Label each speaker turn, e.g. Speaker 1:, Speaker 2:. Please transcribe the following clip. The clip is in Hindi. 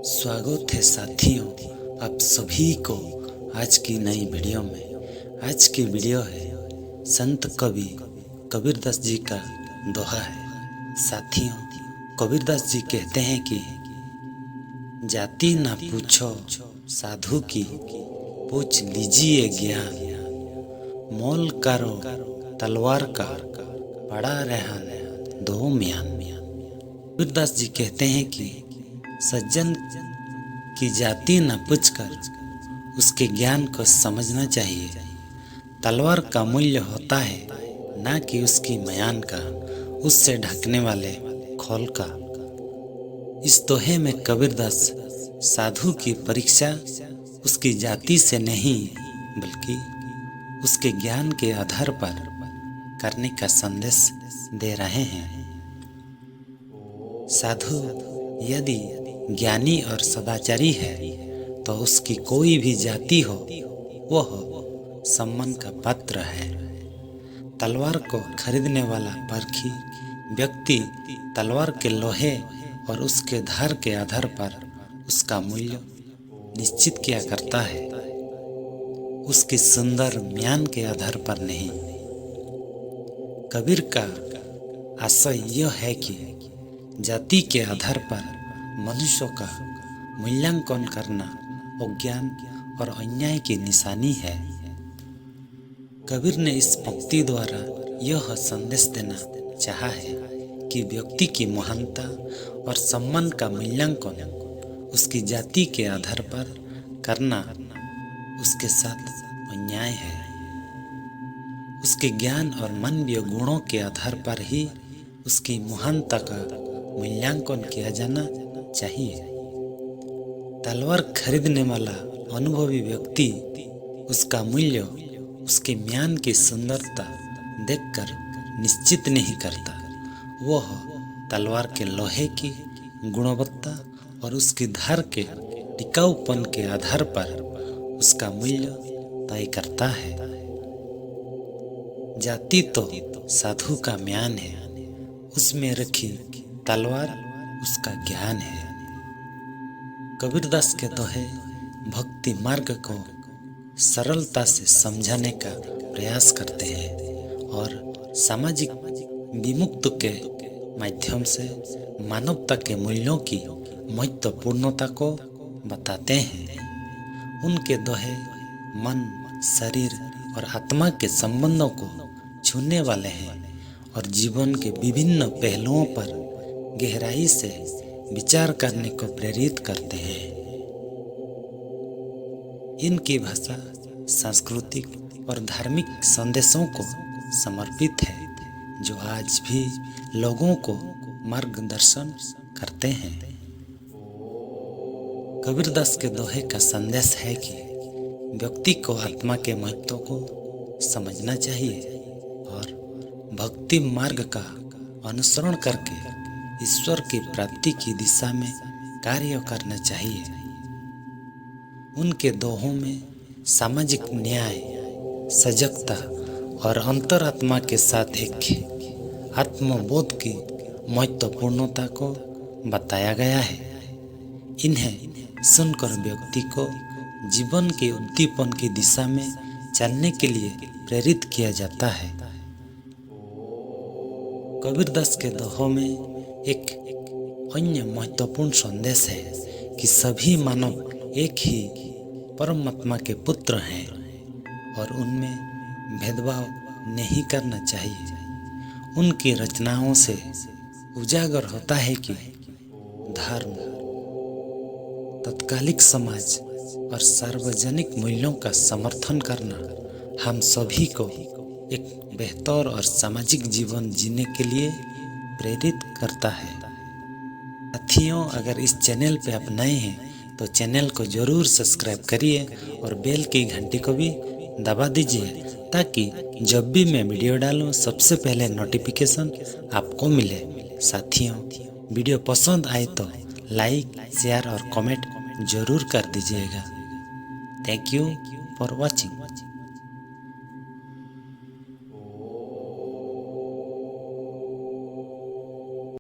Speaker 1: स्वागत है साथियों, आप सभी को आज की नई वीडियो में। आज की वीडियो है संत कवि कबीरदास जी का दोहा है। साथियों, कबीरदास जी कहते हैं कि जाति ना पूछो साधु की, पूछ लीजिए ज्ञान। मोल करो तलवार का, पड़ा रहन दो म्यान। कबीरदास जी कहते हैं कि सज्जन की जाति न पूछकर उसके ज्ञान को समझना चाहिए। तलवार का मूल्य होता है ना कि उसकी म्यान का, उससे ढकने वाले खोल का। इस दोहे में कबीरदास साधु की परीक्षा उसकी जाति से नहीं बल्कि उसके ज्ञान के आधार पर करने का संदेश दे रहे हैं। साधु यदि ज्ञानी और सदाचारी है तो उसकी कोई भी जाति हो वह सम्मान का पात्र है। तलवार को खरीदने वाला परखी व्यक्ति तलवार के लोहे और उसके धार के आधार पर उसका मूल्य निश्चित किया करता है, उसकी सुंदर म्यान के आधार पर नहीं। कबीर का आशय यह है कि जाति के आधार पर मनुष्यों का मूल्यांकन करना अज्ञान और अन्याय की निशानी है। कबीर ने इस पंक्ति द्वारा यह संदेश देना चाहा है कि व्यक्ति की महानता और सम्मान का मूल्यांकन उसकी जाति के आधार पर करना उसके साथ अन्याय है। उसके ज्ञान और मानवीय गुणों के आधार पर ही उसकी महानता का मूल्यांकन किया जाना चाहिए। तलवार खरीदने वाला अनुभवी व्यक्ति उसका मूल्य उसके म्यान की सुंदरता देखकर निश्चित नहीं करता। वह तलवार के लोहे की गुणवत्ता और उसकी धार के टिकाऊपन के आधार पर उसका मूल्य तय करता है। जाति तो साधु का म्यान है, उसमें रखी तलवार उसका ज्ञान है। कबीरदास के दोहे भक्ति मार्ग को सरलता से समझाने का प्रयास करते हैं और सामाजिक विमुक्त के माध्यम से मानवता के मूल्यों की महत्वपूर्णता को बताते हैं। उनके दोहे मन, शरीर और आत्मा के संबंधों को छूने वाले हैं और जीवन के विभिन्न पहलुओं पर गहराई से विचार करने को प्रेरित करते हैं। इनकी भाषा सांस्कृतिक और धार्मिक संदेशों को समर्पित है जो आज भी लोगों को मार्गदर्शन करते हैं। कबीरदास के दोहे का संदेश है कि व्यक्ति को आत्मा के महत्व को समझना चाहिए और भक्ति मार्ग का अनुसरण करके ईश्वर की प्राप्ति की दिशा में कार्य करना चाहिए। उनके दोहों में सामाजिक न्याय, सजगता और अंतरात्मा के साथ एक आत्मबोध की महत्वपूर्णता को बताया गया है। इन्हें सुनकर व्यक्ति को जीवन के उद्दीपन की दिशा में चलने के लिए प्रेरित किया जाता है। कबीरदास के दोहों में एक अन्य महत्वपूर्ण संदेश है कि सभी मानव एक ही परमात्मा के पुत्र हैं और उनमें भेदभाव नहीं करना चाहिए। उनकी रचनाओं से उजागर होता है कि धर्म, तत्कालिक समाज और सार्वजनिक मूल्यों का समर्थन करना हम सभी को एक बेहतर और सामाजिक जीवन जीने के लिए प्रेरित करता है। साथियों, अगर इस चैनल पे आप नए हैं तो चैनल को जरूर सब्सक्राइब करिए और बेल की घंटी को भी दबा दीजिए ताकि जब भी मैं वीडियो डालूं सबसे पहले नोटिफिकेशन आपको मिले। साथियों, वीडियो पसंद आए तो लाइक, शेयर और कमेंट जरूर कर दीजिएगा। Thank you for watching.